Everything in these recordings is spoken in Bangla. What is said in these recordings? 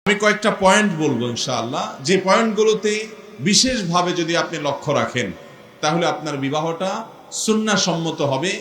আমি কয়েকটা পয়েন্ট বলবো ইনশাআল্লাহ, যে পয়েন্টগুলোতে বিশেষভাবে যদি আপনি লক্ষ্য রাখেন তাহলে আপনার বিবাহটা সুন্নাহ সম্মত হবে,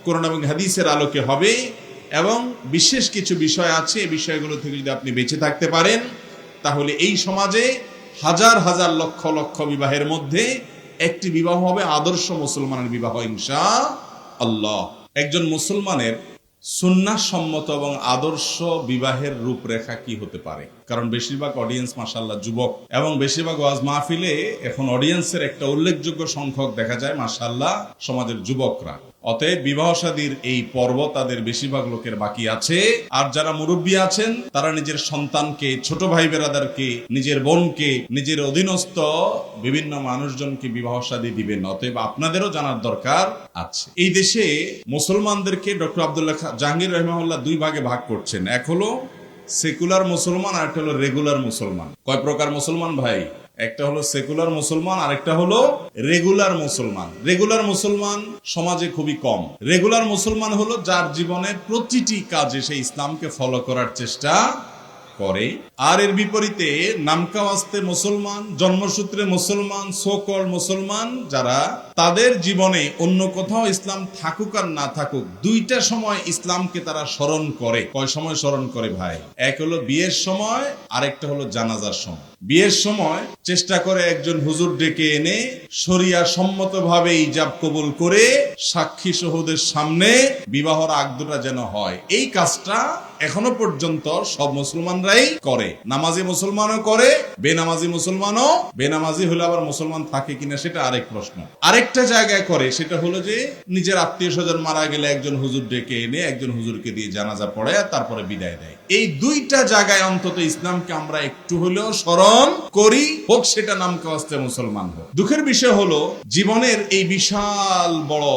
কোরআন এবং হাদিসের আলোকে হবে, এবং বিশেষ কিছু বিষয় আছে এই বিষয়গুলো থেকে যদি আপনি বেঁচে থাকতে পারেন তাহলে এই সমাজে হাজার হাজার লক্ষ লক্ষ বিবাহের মধ্যে একটি বিবাহ হবে আদর্শ মুসলমানের বিবাহ ইনশাআল্লাহ। একজন মুসলমানের সুন্নাহ সম্মত এবং আদর্শ বিবাহের রূপরেখা কি হতে পারে? কারণ বেশিরভাগ অডিয়েন্স মাশাআল্লাহ যুবক, এবং বেশিরভাগ ওয়াজ মাহফিলে এখন অডিয়েন্সের একটা উল্লেখযোগ্য সংখ্যক দেখা যায় মাশাআল্লাহ সমাজের যুবকরা। অতএব বিবাহ শাদীর এই পর্ব তাদের বেশিরভাগ লোকের বাকি আছে। আর যারা মুরব্বী আছেন তারা নিজের সন্তানকে, ছোট ভাই বেরাদারকে, নিজের বোনকে, নিজের অধীনস্থ বিভিন্ন মানুষজনকে বিবাহ শাদী দিবেন। অতএব আপনাদেরও জানার দরকার আছে। এই দেশে মুসলমানদেরকে ডক্টর আব্দুল্লাহ জাহাঙ্গীর রাহিমাহুল্লাহ দুই ভাগে ভাগ করছেন। এক হলো সেকুলার মুসলমান, আর একটা হলো রেগুলার মুসলমান। কয় প্রকার মুসলমান ভাই? একটা হলো সেকুলার মুসলমান, আরেকটা হলো রেগুলার মুসলমান। রেগুলার মুসলমান সমাজে খুবই কম। রেগুলার মুসলমান হলো যার জীবনের প্রতিটি কাজে সে ইসলামকে ফলো করার চেষ্টা করে। আর এর বিপরীতে নামকা ওয়াস্তে মুসলমান, জন্মসূত্রে মুসলমান, সোকল মুসলমান যারা, তাদের জীবনে অন্য কোথাও ইসলাম থাকুক আর না থাকুক, দুইটা সময় ইসলামকে তারা স্মরণ করে। কয় সময় স্মরণ করে ভাই? এক হলো বিয়ের সময়, আরেকটা হলো জানাজার সময়। বিয়ের সময় চেষ্টা করে একজন হুজুর ডেকে এনে শরিয়া সম্মতভাবে ইজাব কবুল করে সাক্ষী শহীদের সামনে বিবাহর আগদটা যেন হয়, এই কাজটা এখনো পর্যন্ত সব মুসলমানরাই করে। নামাজি মুসলমানও করে, বেনামাজি মুসলমানও। বেনামাজি হলে আবার মুসলমান থাকে কিনা সেটা আরেক প্রশ্ন। আরেকটা জায়গায় করে, সেটা হলো যে নিজের আত্মীয় স্বজন মারা গেলে একজন হুজুর ডেকে এনে একজন হুজুরকে দিয়ে জানাজা পড়ে তারপরে বিদায় দেয়। এই দুইটা জায়গায় অন্তত ইসলামকে আমরা একটু হলেও স্মরণ করি, হোক সেটা নামকা ওয়াস্তে মুসলমান হোক। দুঃখের বিষয় হলো জীবনের এই বিশাল বড়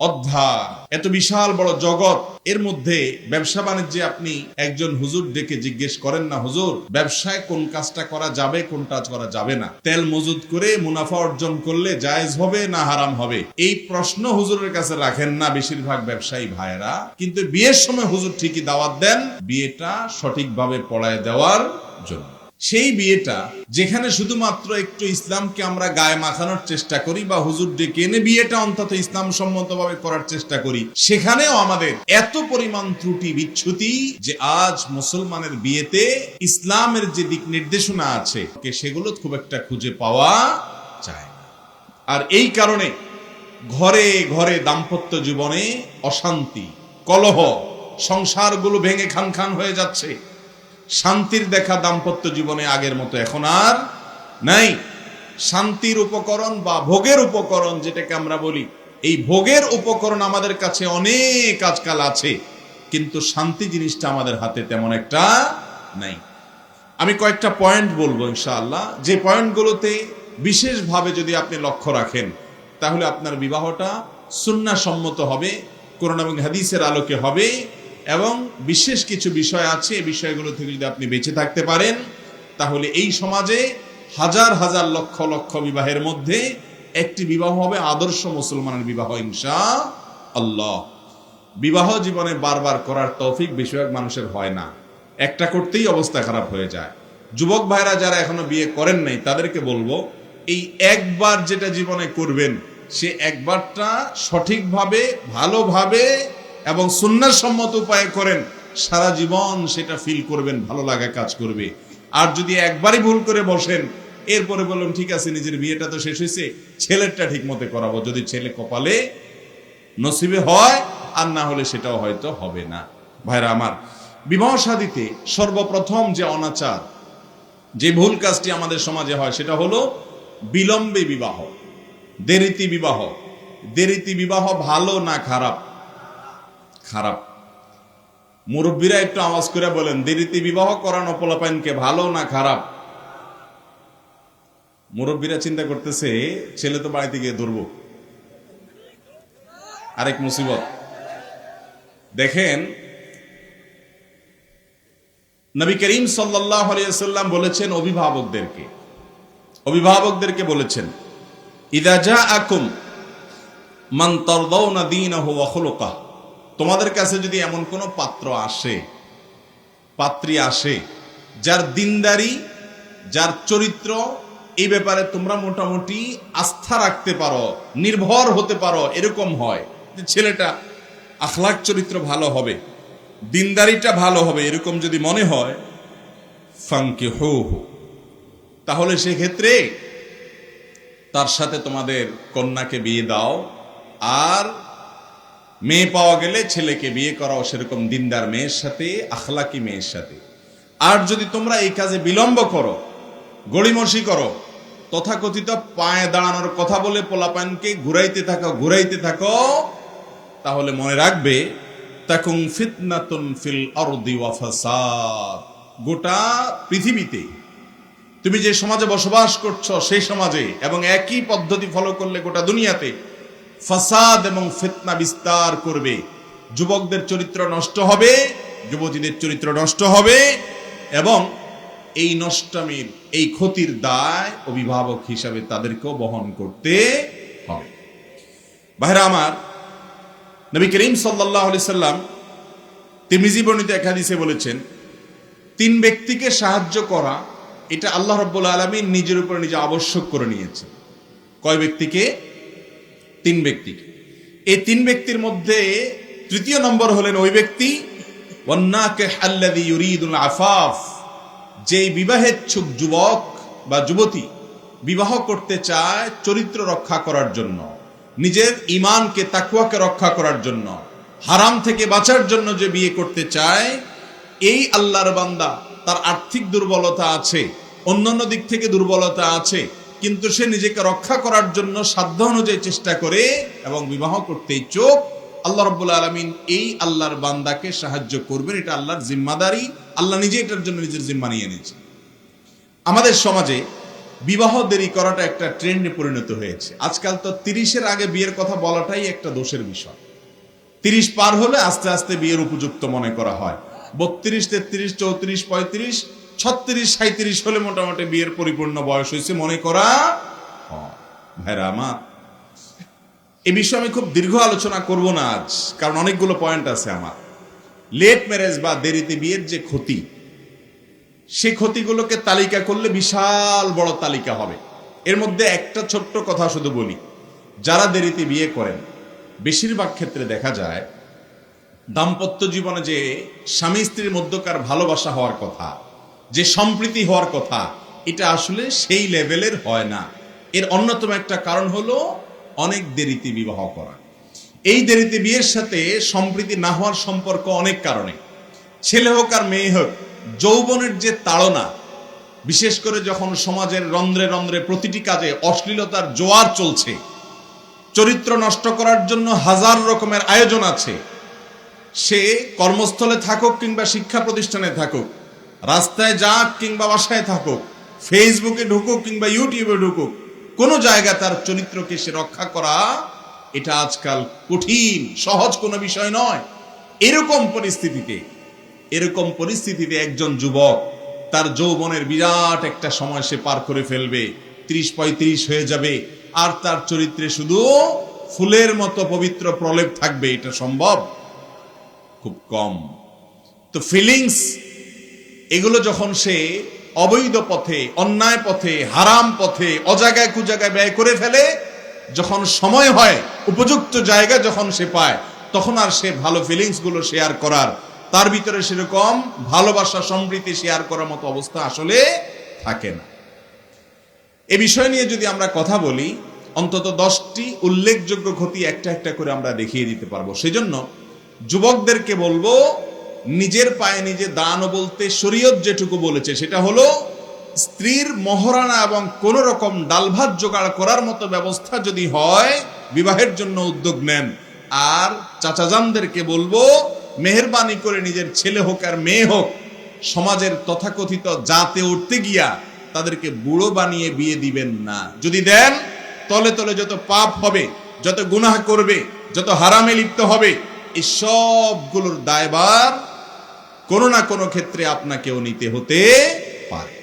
অধ্যায়, এত বিশাল বড় জগৎ, এর মধ্যে ব্যবসা বাণিজ্যে আপনি একজন হুজুর ডেকে জিজ্ঞেস করেন না, হুজুর ব্যবসায় কোন কাজটা করা যাবে, কোনটা করা যাবে না, তেল মজুদ করে মুনাফা অর্জন করলে জায়েজ হবে না হারাম হবে, এই প্রশ্ন হুজুরের কাছে রাখেন না বেশিরভাগ ব্যবসায়ী ভাইরা। কিন্তু বিয়ের সময় হুজুর ঠিকই দাওয়াত দেন বিয়েটা সঠিকভাবে পড়ায় দেওয়ার জন্য। সেই বিয়েটা যেখানে শুধুমাত্র একটু ইসলামকে আমরা গায়ে মাখানোর চেষ্টা করি বা হুজুর ডেকে এনে বিয়েটা অন্তত ইসলাম সম্মতভাবে করার চেষ্টা করি, সেখানেও আমাদের এত পরিমাণ ত্রুটি বিচ্যুতি যে আজ মুসলমানের বিয়েতে ইসলামের যে দিক নির্দেশনা আছে সেগুলো খুব একটা খুঁজে পাওয়া যায় না। আর এই কারণে ঘরে ঘরে দাম্পত্য জীবনে অশান্তি, কলহ, সংসারগুলো ভেঙে খান খান হয়ে যাচ্ছে। শান্তির দেখা দাম্পত্য জীবনে আগের মতো এখন আর নাই। শান্তির উপকরণ বা ভোগের উপকরণ যেটাকে আমরা বলি, এই ভোগের উপকরণ আমাদের কাছে অনেক আজকাল আছে, কিন্তু শান্তি জিনিসটা আমাদের হাতে তেমন একটা নাই। আমি কয়েকটা পয়েন্ট বলবো ইনশাআল্লাহ, যে পয়েন্টগুলোতে বিশেষভাবে যদি আপনি লক্ষ্য রাখেন তাহলে আপনার বিবাহটা সুন্নাহ সম্মত হবে, কোরআন এবং হাদিসের আলোকে হবে, এবং বিশেষ কিছু বিষয় আছে এই বিষয়গুলো থেকে যদি আপনি বেঁচে থাকতে পারেন তাহলে এই সমাজে হাজার হাজার লক্ষ লক্ষ বিবাহের মধ্যে একটি বিবাহ হবে আদর্শ মুসলমানের বিবাহ ইনশাআল্লাহ। বিবাহ জীবনে বারবার করার তৌফিক বেশিরভাগ মানুষের হয় না, একটা করতেই অবস্থা খারাপ হয়ে যায়। যুবক ভাইরা যারা এখনো বিয়ে করেন নাই তাদেরকে বলবো, এই একবার যেটা জীবনে করবেন সে একবারটা সঠিকভাবে, ভালোভাবে এবং সুন্নাহ সম্মত উপায়ে করেন, সারা জীবন সেটা ফিল করবেন, ভালো লাগা কাজ করবে। আর যদি একবারই ভুল করে বসেন, এরপরে বললাম ঠিক আছে নিজের বিয়েটা তো শেষ হয়েছে, ছেলেরটা ঠিক মতো করাবো, যদি ছেলে কপালে নসিবে হয়, আর না হলে সেটাও হয়তো হবে না। ভাইরা আমার, বিবাহ শাদীতে সর্বপ্রথম যে অনাচার, যে ভুল কাজটি আমাদের সমাজে হয় সেটা হলো বিলম্বে বিবাহ, দেরিতে বিবাহ। দেরিতে বিবাহ ভালো না খারাপ? খারাপ। মুরব্বীরা একটু আওয়াজ করে বলেন, দেরিতে বিবাহ করানো পোলাপাইনকে ভালো না খারাপ? মুরব্বীরা চিন্তা করতেছে ছেলে তো বাড়িতে গিয়ে ধরবো, আরেক মুসিবত। দেখেন নবী করিম সাল্লাল্লাহু আলাইহি ওয়াসাল্লাম বলেছেন অভিভাবকদেরকে বলেছেন, ইযা জাআকুম মান তারদাউনা দীনাহু ওয়া খুলুকাহু, তোমাদের কাছে যদি এমন কোন পাত্র আসে, পাত্রী আসে যার দিনদারি, যার চরিত্র, এই ব্যাপারে তোমরা মোটামুটি আস্থা রাখতে পারো, নির্ভর হতে পারো, এরকম হয় যে ছেলেটা আখলাক চরিত্র ভালো হবে, দিনদারিটা ভালো হবে, এরকম যদি মনে হয়, ফানকিহুহু, তাহলে সেক্ষেত্রে তার সাথে তোমাদের কন্যাকে বিয়ে দাও। আর মেয়ে পাওয়া গেলে ছেলেকে বিয়ে করাও সেরকম দিনদার মেয়ের সাথে, আখলাকি মেয়ের সাথে। আর যদি তোমরা এই কাজে বিলম্ব করো, গড়িমসি করো, তথাকথিত পায়ে দাঁড়ানোর কথা বলে পোলাপানকে ঘুরাইতে থাকো, তাহলে মনে রাখবে তাকুন ফিতনাতুন ফিল আরদি ওয়া ফাসাদ, গোটা পৃথিবীতে তুমি যে সমাজে বসবাস করছো সেই সমাজে এবং একই পদ্ধতি ফলো করলে গোটা দুনিয়াতে ফাসাদ এবং ফিতনা বিস্তার করবে। যুবকদের চরিত্র নষ্ট হবে, যুবতীদের চরিত্র নষ্ট হবে, এবং এই নষ্টামির, এই ক্ষতির দায় অভিভাবক হিসাবে তাদেরকেও বহন করতে হবে। ভাইরা আমার, নবী করিম সাল্লাল্লাহু আলাইহি সাল্লাম তিরমিজি বর্ণিত এক হাদিসে বলেছেন, 3 ব্যক্তিকে সাহায্য করা এটা আল্লাহ রাব্বুল আলামিন নিজের উপর নিজে আবশ্যক করে নিয়েছেন। কয় ব্যক্তিকে? 3 ব্যক্তিকে। এই 3 ব্যক্তির মধ্যে তৃতীয় নম্বর হলেন ওই ব্যক্তি ওয়ান্নাকিহ আল্লাযী ইউরিদুল আফাফ, যেই বিবাহেচ্ছুক যুবক বা যুবতী বিবাহ করতে চায় চরিত্র রক্ষা করার জন্য, নিজের ঈমানকে, তাকওয়াকে রক্ষা করার জন্য, হারাম থেকে বাঁচার জন্য যে বিয়ে করতে চায়, এই আল্লাহর বান্দা তার আর্থিক দুর্বলতা আছে, অন্যান্য দিক থেকে দুর্বলতা আছে, কিন্তু সে নিজেকে রক্ষা করার জন্য সাধ্য অনুযায়ী চেষ্টা করে এবং বিবাহ করতে ইচ্ছুক, আল্লাহ রাব্বুল আলামিন এই আল্লাহর বান্দাকে সাহায্য করবেন। এটা আল্লাহর জিম্মাদারি, আল্লাহ নিজে এটার জন্য নিজের জিম্মা নিয়ে নিয়েছে। আমাদের সমাজে বিবাহ দেরি করাটা একটা ট্রেন্ডে পরিণত হয়েছে। আজকাল তো 30-এর আগে বিয়ের কথা বলাটাই একটা দোষের বিষয়। 30 পার হলে আস্তে আস্তে বিয়ের উপযুক্ত মনে করা হয়। 32, 33, 34, 35, 36, 37 হলে মোটামুটি বিয়ের পরিপূর্ণ বয়স হয়েছে মনে করা হয়। ভাইরা আমার, এই বিষয়ে আমি খুব দীর্ঘ আলোচনা করব না আজ, কারণ অনেকগুলো পয়েন্ট আছে আমার। লেট ম্যারেজ বা দেরিতে বিয়ের যে ক্ষতি, সেই ক্ষতিগুলোকে তালিকা করলে বিশাল বড় তালিকা হবে। এর মধ্যে একটা ছোট্ট কথা শুধু বলি, যারা দেরিতে বিয়ে করেন বেশিরভাগ ক্ষেত্রে দেখা যায় দাম্পত্য জীবনে যে স্বামী স্ত্রীর মধ্যকার ভালোবাসা হওয়ার কথা, যে সম্প্রীতি হওয়ার কথা, এটা আসলে সেই লেভেলের হয় না। এর অন্যতম একটা কারণ হলো অনেক দেরিতে বিবাহ করা। এই দেরিতে বিয়ের সাথে সম্প্রীতি না হওয়ার সম্পর্ক অনেক কারণে। ছেলে হোক আর মেয়ে হোক, যৌবনের যে তাড়না, বিশেষ করে যখন সমাজের রন্ধ্রে রন্ধ্রে প্রতিটি কাজে অশ্লীলতার জোয়ার চলছে, চরিত্র নষ্ট করার জন্য হাজার রকমের আয়োজন আছে, সে কর্মস্থলে থাকুক কিংবা শিক্ষা প্রতিষ্ঠানে থাকুক, রাস্তায় যাক কিংবা বাসায় থাকুক, ফেসবুকে ঢুকুক কিংবা ইউটিউবে ঢুকুক, কোনো জায়গায় তার চরিত্রকে সে রক্ষা করা এটা আজকাল কঠিন, সহজ কোনো বিষয় নয়। এরকম পরিস্থিতিতে একজন যুবক তার যৌবনের বিরাট একটা সময় সে পার করে ফেলবে, 30-35 হয়ে যাবে, আর তার চরিত্রে শুধু ফুলের মতো পবিত্র প্রলেপ থাকবে। এটা সম্ভব? খুব কম। তো ফিলিংস এগুলো যখন সে অবৈধ পথে, অন্যায় পথে, হারাম পথে, অজায়গায় কুজায়গায় ব্যয় করে ফেলে, যখন সময় হয়, উপযুক্ত জায়গা যখন সে পায়, তখন আর সে ভালো ফিলিংস গুলো শেয়ার করার, তার ভিতরে সেরকম ভালোবাসা, সম্প্রীতি শেয়ার করার মতো অবস্থা আসলে থাকে না। এ বিষয় নিয়ে যদি আমরা কথা বলি, অন্তত 10টি উল্লেখযোগ্য ক্ষতি একটা একটা করে আমরা দেখিয়ে দিতে পারবো। সেজন্য যুবকদেরকে বলবো, নিজের পায়ে নিজে দাঁড়ানো বলতে শরীয়ত যেটুকু বলেছে সেটা হলো স্ত্রীর মহারানা এবং কোন রকম ডাল ভাত জোগাড় করার মতো ব্যবস্থা যদি হয়, বিবাহের জন্য উদ্যোগ নেন। আর চাচাজানদেরকে বলবো, মেহেরবানি করে নিজের ছেলে হোক আর মেয়ে হোক, সমাজের তথাকথিত জাতে উঠতে গিয়া তাদেরকে বুড়ো বানিয়ে বিয়ে দিবেন না। যদি দেন, তলে তলে যত পাপ হবে, যত গুনাহ করবে, যত হারামে লিপ্ত হবে, এই সবগুলোর দায়ভার কোনো না কোনো ক্ষেত্রে আপনাকেও নিতে হতে পারে।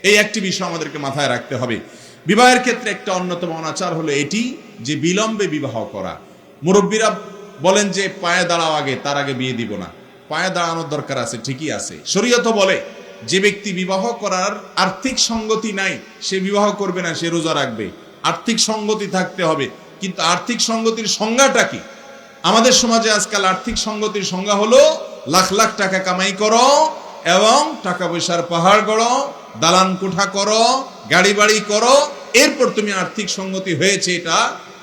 এই একটি বিষয় আমাদেরকে মাথায় রাখতে হবে। বিবাহের ক্ষেত্রে একটা অন্যতম অনাচার হলো এটি যে বিলম্বে বিবাহ করা। মুরব্বীরা বলেন যে পায়ে দাঁড়াও আগে, তার আগে বিয়ে দিব না। পায়ে দাঁড়ানোর দরকার আছে, ঠিকই আছে, শরীয়ত বলে, যে ব্যক্তি বিবাহ করার আর্থিক সঙ্গতি নাই সে বিবাহ করবে না, সে রোজা রাখবে। আর্থিক সঙ্গতি থাকতে হবে, কিন্তু আর্থিক সঙ্গতির সংজ্ঞাটা কি? আমাদের সমাজে আজকাল আর্থিক সঙ্গতির সংজ্ঞা হলো লাখ লাখ টাকা কামাই করো এবং টাকা পয়সার পাহাড় গড়ো, দালান কোঠা করো, গাড়ি বাড়ি করো, এরপর তুমি আর্থিক সঙ্গতি হয়েছে এটা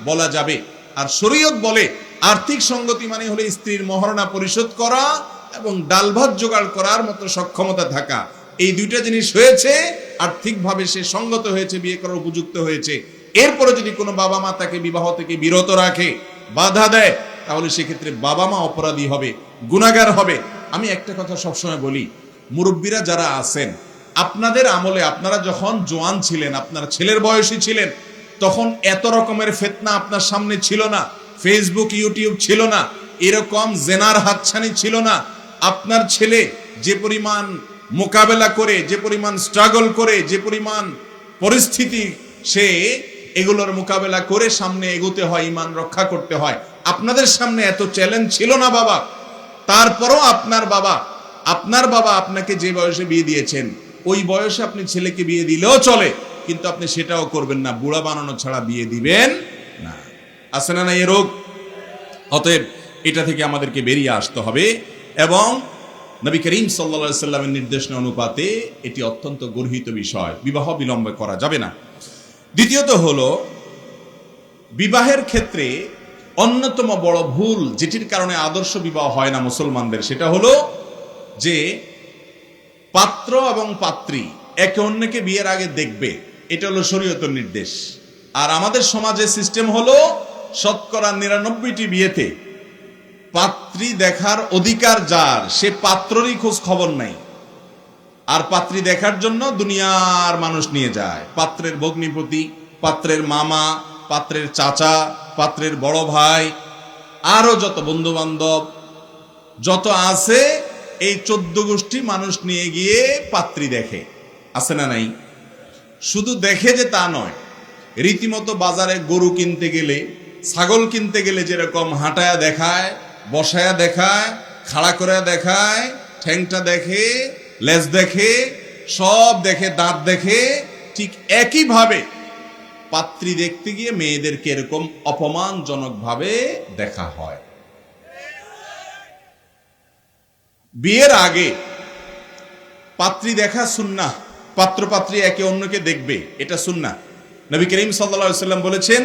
বলা যাবে। আর শরীয়ত বলে আর্থিক সঙ্গতি মানে হলো স্ত্রীর মহারণা পরিশোধ করা এবং ডাল ভাত জোগাড় করার মতো সক্ষমতা থাকা। এই দুইটা জিনিস হয়েছে, আর্থিকভাবে সে সঙ্গত হয়েছে, বিয়ে করার উপযুক্ত হয়েছে। এরপরে যদি কোনো বাবা মা তাকে বিবাহ থেকে বিরত রাখে, বাধা দেয়, তাহলে সেক্ষেত্রে বাবা মা অপরাধী হবে, গুনাহগার হবে। আমি একটা কথা সবসময় বলি, মুরব্বীরা যারা আছেন, আপনাদের আমলে আপনারা যখন জোয়ান ছিলেন, আপনার ছেলের বয়সী ছিলেন, তখন এত রকমের ফিতনা আপনার সামনে ছিল না, ফেসবুক ইউটিউব ছিল না, এরকম জেনার হাতছানি ছিল না। আপনার ছেলে যে পরিমাণ মোকাবেলা করে, যে পরিমাণ স্ট্রাগল করে, যে পরিমাণ পরিস্থিতি সে এগুলোর মোকাবেলা করে সামনে এগোতে হয়, ঈমান রক্ষা করতে হয়। আপনাদের সামনে এত চ্যালেঞ্জ ছিল না বাবা। তারপরও আপনার বাবা আপনাকে যে বয়সে বিয়ে দিয়েছেন, ওই বয়সে আপনি ছেলেকে বিয়ে দিলেও চলে, কিন্তু আপনি সেটাও করবেন না, বুড়া বানানো ছাড়া বিয়ে দিবেন না। আছে না এই রোগ? অতএব এটা থেকে আমাদেরকে বেরিয়ে আসতে হবে এবং নবী করিম সাল্লাল্লাহু আলাইহি সাল্লামের নির্দেশনা অনুপাতে এটি অত্যন্ত গর্হিত বিষয়, বিবাহ বিলম্ব করা যাবে না। দ্বিতীয়ত হলো বিবাহের ক্ষেত্রে অন্যতম বড় ভুল, যেটির কারণে আদর্শ বিবাহ হয় না মুসলমানদের, সেটা হলো যে পাত্র এবং পাত্রী একে অন্যকে বিয়ের আগে দেখবে। এটা হলো শরীয়তের নির্দেশ। আর আমাদের সমাজে সিস্টেম হলো শতকরা 99টি বিয়েতে পাত্রী দেখার অধিকার যার, সে পাত্ররই খোঁজ খবর নাই, আর পাত্রী দেখার জন্য দুনিয়ার মানুষ নিয়ে যায়। পাত্রের ভগ্নিপতি, পাত্রের মামা, পাত্রের চাচা, পাত্রের বড় ভাই, আরো যত বন্ধু বান্ধব যত আছে, এই 14 গোষ্ঠী মানুষ নিয়ে গিয়ে পাত্রী দেখে। আছে না নাই? শুধু দেখে যে তা নয়, রীতিমতো বাজারে গরু কিনতে গেলে, ছাগল কিনতে গেলে যেরকম হাঁটায়া দেখায়, বসায়া দেখায়, খাড়া করে দেখায়, ঠ্যাংটা দেখে, লেজ দেখে, সব দেখে, দাঁত দেখে, ঠিক একইভাবে পাত্রী দেখতে গিয়ে মেয়েদেরকে এরকম অপমানজনক ভাবে দেখা হয়। বিয়ের আগে পাত্রী দেখা সুন্নাহ, পাত্র পাত্রী একে অন্যকে দেখবে, এটা সুন্নাহ। নবী করিম সাল্লাল্লাহু আলাইহি সাল্লাম বলেছেন,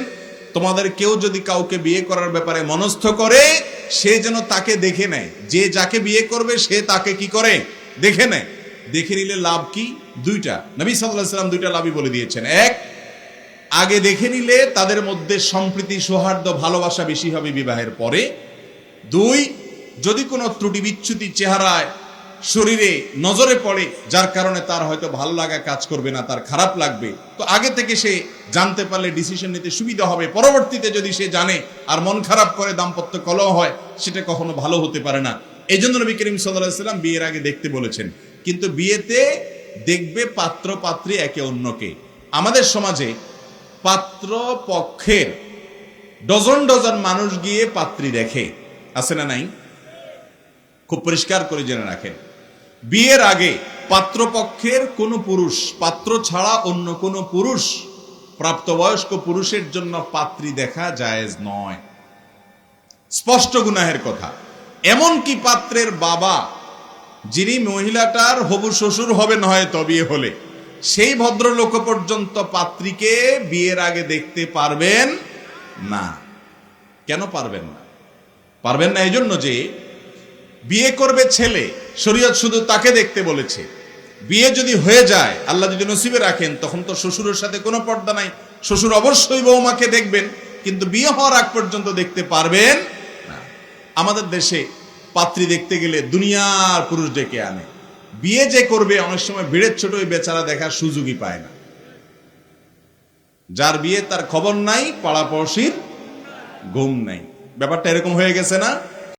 তোমাদের কেউ যদি কাউকে বিয়ে করার ব্যাপারে মনস্থ করে, সে যেন তাকে দেখে নেয়। যে যাকে বিয়ে করবে সে তাকে কি করে? দেখে নেয়। দেখে নিলে লাভ কি? দুইটা। নবী সাল্লাল্লাহু আলাইহি সাল্লাম দুইটা লাভই বলে দিয়েছেন। এক, আগে দেখে নিলে তাদের মধ্যে সম্প্রীতি, সৌহার্দ্য, ভালোবাসা বেশি হবে বিবাহের পরে। দুই, যদি কোনো ত্রুটি বিচ্যুতি চেহারায়, শরীরে নজরে পড়ে, যার কারণে তার হয়তো ভালো লাগা কাজ করবে না, তার খারাপ লাগবে, তো আগে থেকে সে জানতে পারলে ডিসিশন নিতে সুবিধা হবে। পরবর্তীতে যদি সে জানে আর মন খারাপ করে দাম্পত্য কলহ হয়, সেটা কখনো ভালো হতে পারে না। এই জন্য নবী করিম সাল্লাল্লাহু আলাইহি সাল্লাম বিয়ের আগে দেখতে বলেছেন। কিন্তু বিয়েতে দেখবে পাত্র পাত্রী একে অন্যকে। আমাদের সমাজে পাত্র পক্ষের ডজন ডজন মানুষ গিয়ে পাত্রী দেখে। আছে না নাই? খুব পরিষ্কার করে জেনে রাখেন, বিয়ের আগে পাত্রপক্ষের কোন পুরুষ, পাত্র ছাড়া অন্য কোন পুরুষ, প্রাপ্তবয়স্ক পুরুষের জন্য পাত্রী দেখা জায়েজ নয়। স্পষ্ট গুনাহের কথা। এমনকি পাত্রের বাবা, যিনি মহিলাটার হবু শ্বশুর হবেন হয়তো বিয়ে হলে, সেই ভদ্রলোক পর্যন্ত পাত্রীকে বিয়ের আগে দেখতে পারবেন না। কেন পারবেন না? পারবেন না এই জন্য যে বিয়ে করবে ছেলে, শরীয়ত শুধু তাকে দেখতে বলেছে। বিয়ে যদি হয়ে যায়, আল্লাহ যদি নসিবে রাখেন, তখন তো শ্বশুরের সাথে কোনো পর্দা নাই, শ্বশুর অবশ্যই বৌমাকে দেখবেন, কিন্তু বিয়ে হওয়ার আগ পর্যন্ত দেখতে পারবেন না। আমাদের দেশে পাত্রী দেখতে গেলে দুনিয়ার পুরুষ ডেকে আনে। বিয়ে যে করবে অনেক সময় ভিড়ের ছোট ওই বেচারা দেখার সুযোগই পায় না। যার বিয়ে তার খবর নাই, পাড়াপড়শির ঘুম নাই। ব্যাপারটা এরকম হয়ে গেছে না?